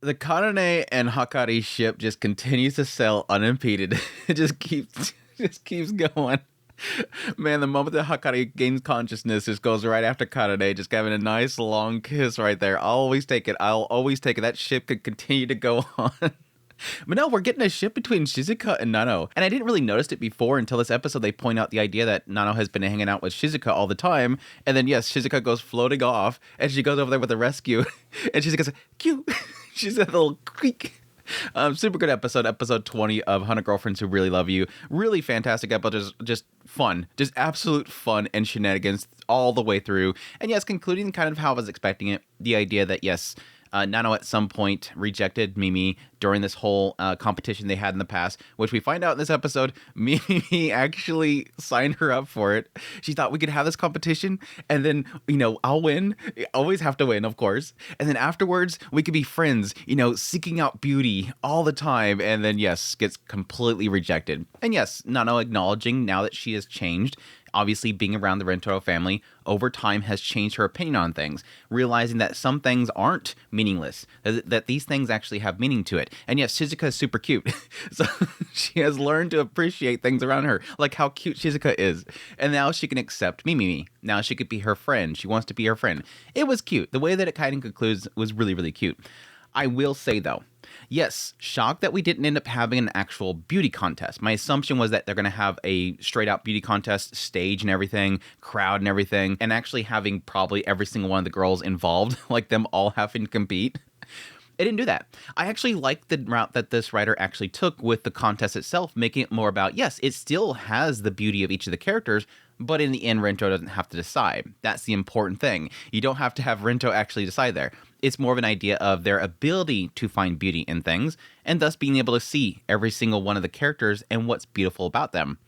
The Kanane and Hakari ship just continues to sail unimpeded. It just keeps going. Man, the moment that Hakari gains consciousness just goes right after Kanane, just having a nice long kiss right there. I'll always take it. I'll always take it. That ship could continue to go on. But no, we're getting a ship between Shizuka and Nano. And I didn't really notice it before until this episode. They point out the idea that Nano has been hanging out with Shizuka all the time. And then, yes, Shizuka goes floating off and she goes over there with the rescue. And Shizuka's like, cute. She's a little creak. Super good episode 20 of 100 Girlfriends Who Really Love You. Really fantastic episode, just fun, just absolute fun and shenanigans all the way through. And yes, concluding kind of how I was expecting it, the idea that yes, Nano at some point rejected Mimi during this whole competition they had in the past, which we find out in this episode, Mimi actually signed her up for it. She thought we could have this competition and then, I'll win. Always have to win, of course. And then afterwards, we could be friends, seeking out beauty all the time. And then, yes, gets completely rejected. And yes, Nano acknowledging now that she has changed, obviously being around the Rentaro family over time has changed her opinion on things, realizing that some things aren't meaningless, that these things actually have meaning to it. And yes, Shizuka is super cute. So she has learned to appreciate things around her, like how cute Shizuka is. And now she can accept Mimi. Now she could be her friend. She wants to be her friend. It was cute. The way that it kind of concludes was really, really cute. I will say, though, yes, shocked that we didn't end up having an actual beauty contest. My assumption was that they're going to have a straight-out beauty contest, stage and everything, crowd and everything, and actually having probably every single one of the girls involved, like them all having to compete. It didn't do that. I actually like the route that this writer actually took with the contest itself, making it more about, yes, it still has the beauty of each of the characters, but in the end, Rento doesn't have to decide. That's the important thing. You don't have to have Rento actually decide there. It's more of an idea of their ability to find beauty in things, and thus being able to see every single one of the characters and what's beautiful about them.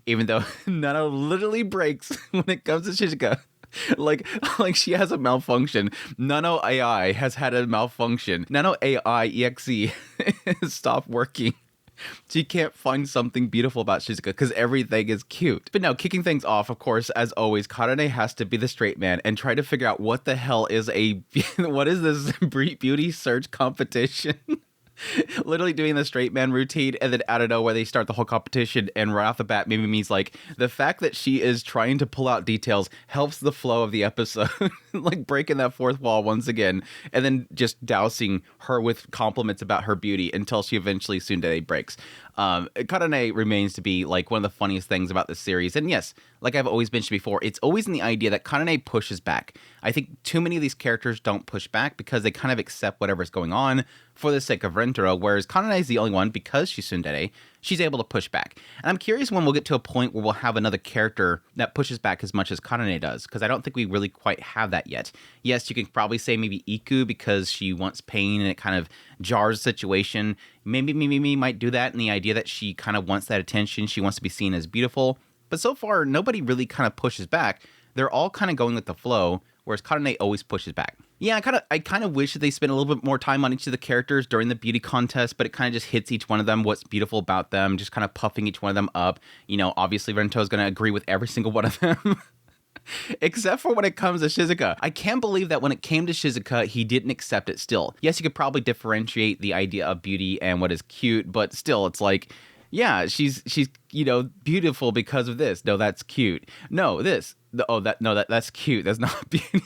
Even though Nano literally breaks when it comes to Shizuka. Like she has a malfunction. Nano AI has had a malfunction. Nano AI EXE stopped working. She can't find something beautiful about Shizuka because everything is cute. But now, kicking things off, of course, as always, Karane has to be the straight man and try to figure out what the hell is what is this beauty search competition? Literally doing the straight man routine, and then out of nowhere they start the whole competition, and right off the bat Mimi's like, the fact that she is trying to pull out details helps the flow of the episode. Like breaking that fourth wall once again, and then just dousing her with compliments about her beauty until she eventually tsundere breaks. Karane remains to be like one of the funniest things about this series. And yes, like I've always mentioned before, it's always in the idea that Karane pushes back. I think too many of these characters don't push back because they kind of accept whatever's going on for the sake of Rentaro, whereas Karane is the only one, because she's tsundere, she's able to push back. And I'm curious when we'll get to a point where we'll have another character that pushes back as much as Karane does, because I don't think we really quite have that yet. Yes, you can probably say maybe Iku because she wants pain and it kind of jars the situation. Maybe Mimi might do that in the idea that she kind of wants that attention. She wants to be seen as beautiful. But so far, nobody really kind of pushes back. They're all kind of going with the flow, whereas Karane always pushes back. Yeah, I kind of wish that they spent a little bit more time on each of the characters during the beauty contest, but it kind of just hits each one of them, what's beautiful about them, just kind of puffing each one of them up. Obviously Rento's going to agree with every single one of them. Except for when it comes to Shizuka. I can't believe that when it came to Shizuka, he didn't accept it still. Yes, you could probably differentiate the idea of beauty and what is cute, but still, it's like, yeah, she's beautiful because of this. No, that's cute. No, this. That's cute. That's not beauty.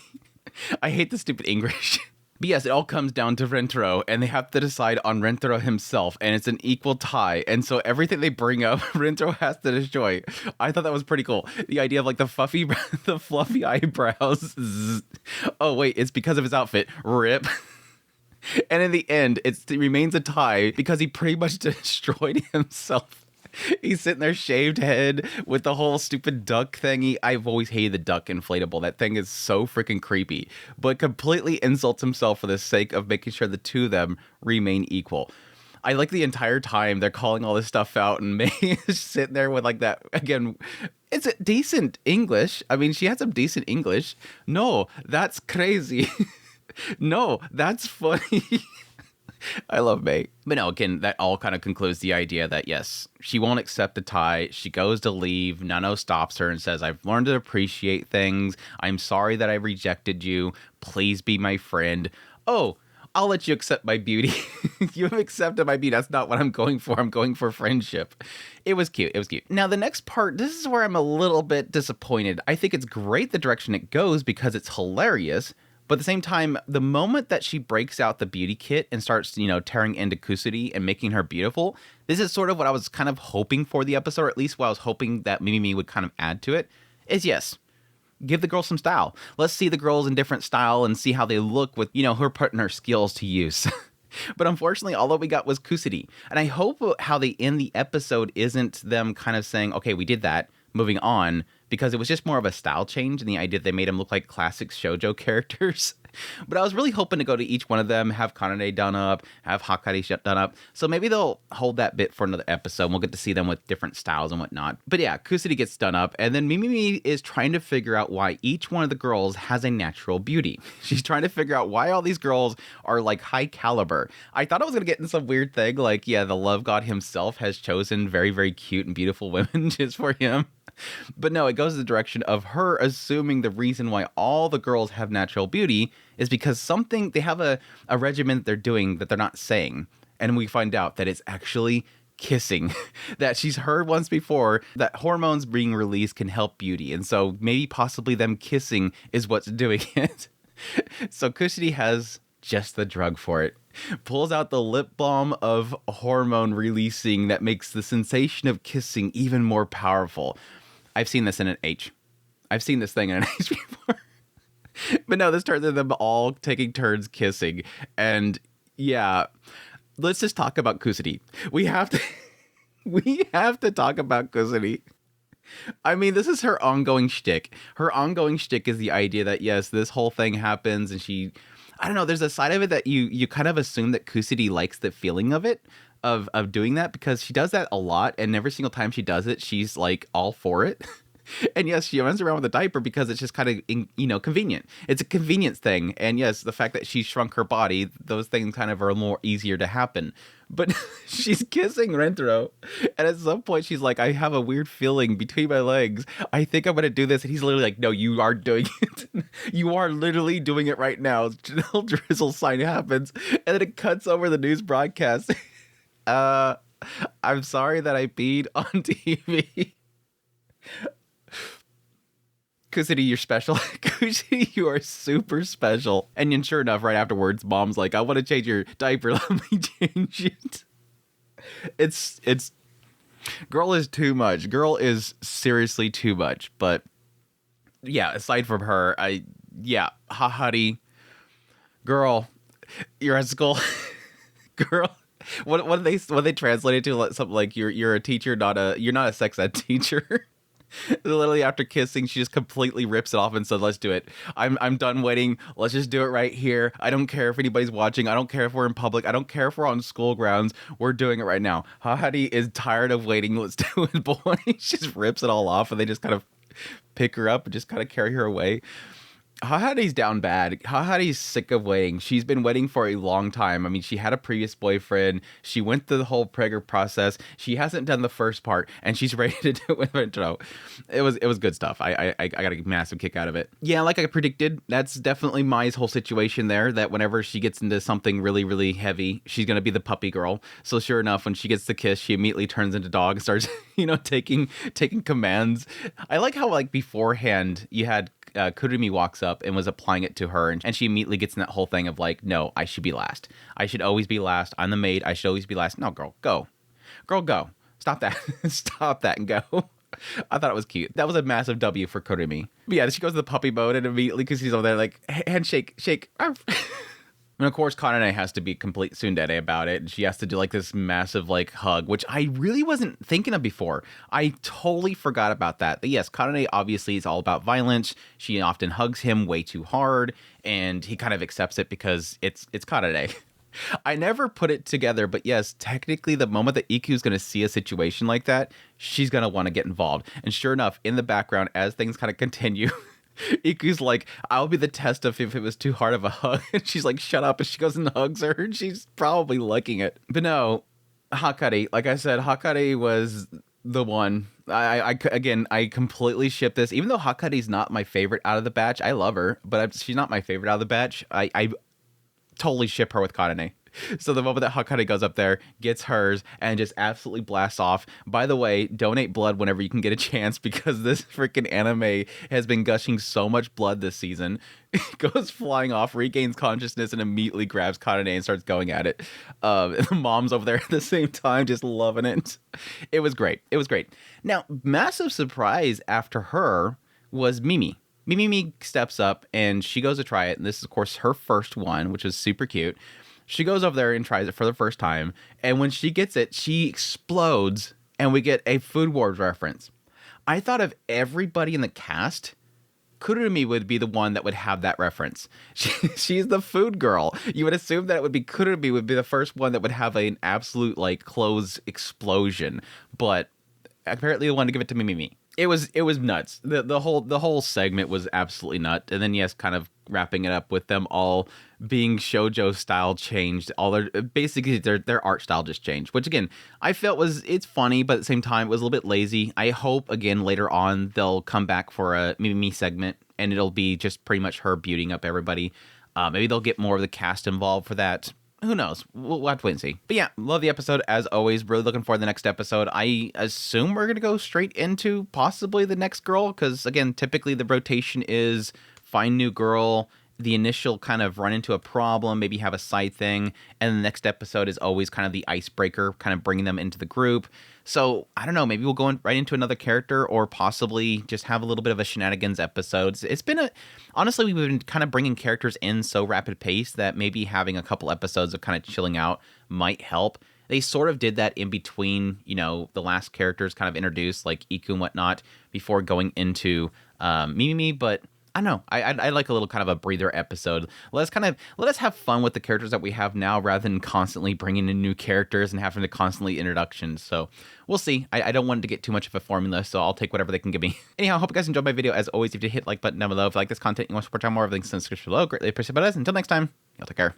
I hate the stupid English. But yes, it all comes down to Rentaro, and they have to decide on Rentaro himself, and it's an equal tie. And so everything they bring up, Rentaro has to destroy. I thought that was pretty cool. The idea of like the fluffy eyebrows. Oh wait, it's because of his outfit. Rip. And in the end, it remains a tie because he pretty much destroyed himself. He's sitting there, shaved head, with the whole stupid duck thingy. I've always hated the duck inflatable. That thing is so freaking creepy. But completely insults himself for the sake of making sure the two of them remain equal. I like the entire time they're calling all this stuff out, and May is sitting there with like that, again, it's a decent English. I mean, she had some decent English. No, that's crazy. No, that's funny. I love May. But no, again, that all kind of concludes the idea that, yes, she won't accept the tie. She goes to leave. Nano stops her and says, I've learned to appreciate things. I'm sorry that I rejected you. Please be my friend. Oh, I'll let you accept my beauty. You have accepted my beauty. That's not what I'm going for. I'm going for friendship. It was cute. It was cute. Now, the next part, this is where I'm a little bit disappointed. I think it's great the direction it goes because it's hilarious. But at the same time, the moment that she breaks out the beauty kit and starts, tearing into Kusuri and making her beautiful, this is sort of what I was kind of hoping for the episode, or at least what I was hoping that Mimi would kind of add to it, is yes, give the girls some style. Let's see the girls in different style and see how they look with, her putting her skills to use. But unfortunately, all that we got was Kusuri. And I hope how they end the episode isn't them kind of saying, okay, we did that, moving on, because it was just more of a style change and the idea that they made them look like classic shoujo characters. But I was really hoping to go to each one of them, have Kanade done up, have Hyakkano done up. So maybe they'll hold that bit for another episode and we'll get to see them with different styles and whatnot. But yeah, Kusuri gets done up, and then Mimi is trying to figure out why each one of the girls has a natural beauty. She's trying to figure out why all these girls are like high caliber. I thought I was going to get in some weird thing like, yeah, the love god himself has chosen very, very cute and beautiful women just for him. But no, it goes in the direction of her assuming the reason why all the girls have natural beauty is because they have a regimen that they're doing that they're not saying. And we find out that it's actually kissing. That she's heard once before that hormones being released can help beauty. And so maybe possibly them kissing is what's doing it. So Kusuri has just the drug for it. Pulls out the lip balm of hormone releasing that makes the sensation of kissing even more powerful. I've seen this in an H. I've seen this thing in an H before. But no, this turns into them all taking turns kissing. And yeah, let's just talk about Kusuri. We have to talk about Kusuri. I mean, this is her ongoing shtick. Her ongoing shtick is the idea that, yes, this whole thing happens and I don't know, there's a side of it that you kind of assume that Kusuri likes the feeling of it, of doing that, because she does that a lot, and every single time she does it, she's like all for it. And yes, she runs around with a diaper because it's just kind of, convenient. It's a convenience thing. And yes, the fact that she shrunk her body, those things kind of are more easier to happen. But she's kissing Rentaro. And at some point, she's like, I have a weird feeling between my legs. I think I'm going to do this. And he's literally like, no, you are doing it. You are literally doing it right now. Little drizzle sign happens. And then it cuts over the news broadcast. I'm sorry that I peed on TV. Kusuri, you're special. Kusuri, you are super special. And then sure enough, right afterwards, Mom's like, I want to change your diaper. Let me change it. It's girl is too much. Girl is seriously too much. But yeah, aside from her, Hahari, girl, you're at school. Girl, what they translate it to? Something like you're a teacher, you're not a sex ed teacher. Literally after kissing, she just completely rips it off and said, let's do it. I'm done waiting. Let's just do it right here. I don't care if anybody's watching. I don't care if we're in public. I don't care if we're on school grounds. We're doing it right now. Hahari is tired of waiting. Let's do it, boy. She just rips it all off and they just kind of pick her up and just kind of carry her away. Hahari's down bad. Hahari's sick of waiting. She's been waiting for a long time. I mean, she had a previous boyfriend. She went through the whole pregger process. She hasn't done the first part, and she's ready to do it with Rentaro. It was good stuff. I got a massive kick out of it. Yeah, like I predicted, that's definitely Mai's whole situation there, that whenever she gets into something really, really heavy, she's going to be the puppy girl. So sure enough, when she gets the kiss, she immediately turns into dog and starts, taking commands. I like how, like, beforehand, you had Kurumi walks up and was applying it to her, and she immediately gets in that whole thing of like, no, I should be last. I should always be last. I'm the maid. I should always be last. No, girl, go. Girl, go. Stop that. Stop that and go. I thought it was cute. That was a massive W for Kurumi. But yeah, she goes to the puppy mode and immediately, because he's over there like, handshake, shake. And of course, Kanane has to be complete tsundere about it. And she has to do like this massive like hug, which I really wasn't thinking of before. I totally forgot about that. But yes, Kanane obviously is all about violence. She often hugs him way too hard, and he kind of accepts it because it's Kanane. I never put it together, but yes, technically the moment that Iku's going to see a situation like that, she's going to want to get involved. And sure enough, in the background, as things kind of continue, Iku's like, I'll be the test of if it was too hard of a hug. And she's like, shut up. And she goes and hugs her. And she's probably liking it. But no, Hyakkano, like I said, Hyakkano was the one. I completely ship this. Even though Hakkari's not my favorite out of the batch, I love her, but she's not my favorite out of the batch. I totally ship her with Karane. So the moment that Hyakkano goes up there, gets hers, and just absolutely blasts off. By the way, donate blood whenever you can get a chance, because this freaking anime has been gushing so much blood this season. Goes flying off, regains consciousness, and immediately grabs Karane and starts going at it. And the mom's over there at the same time, just loving it. It was great. It was great. Now, massive surprise after her was Mimi. Mimi steps up, and she goes to try it. And this is, of course, her first one, which is super cute. She goes over there and tries it for the first time, and when she gets it, she explodes, and we get a Food Wars reference. I thought of everybody in the cast, Kurumi would be the one that would have that reference. She's the food girl. You would assume that it would be Kurumi would be the first one that would have an absolute, like, clothes explosion, but apparently they wanted to give it to Mimi. It was nuts. The whole segment was absolutely nuts. And then, yes, kind of wrapping it up with them all being shoujo style changed. All their art style just changed, which again I felt it's funny, but at the same time it was a little bit lazy. I hope again later on they'll come back for a Mimi segment, and it'll be just pretty much her beautying up everybody. Maybe they'll get more of the cast involved for that. Who knows? We'll have to wait and see. But yeah, love the episode as always. Really looking forward to the next episode. I assume we're going to go straight into possibly the next girl, because again, typically the rotation is find new girl, the initial kind of run into a problem, maybe have a side thing, and the next episode is always kind of the icebreaker, kind of bringing them into the group. So I don't know, maybe we'll go right into another character, or possibly just have a little bit of a shenanigans episodes. It's been honestly, we've been kind of bringing characters in so rapid pace that maybe having a couple episodes of kind of chilling out might help. They sort of did that in between, the last characters kind of introduced, like Iku and whatnot, before going into Mimi, but I don't know. I like a little kind of a breather episode. Let us have fun with the characters that we have now, rather than constantly bringing in new characters and having to constantly introductions. So we'll see. I don't want it to get too much of a formula, so I'll take whatever they can give me. Anyhow, I hope you guys enjoyed my video. As always, if you hit like button down below, if you like this content, you want to support channel more, of links in the description below. Greatly appreciate it. Until next time, y'all take care.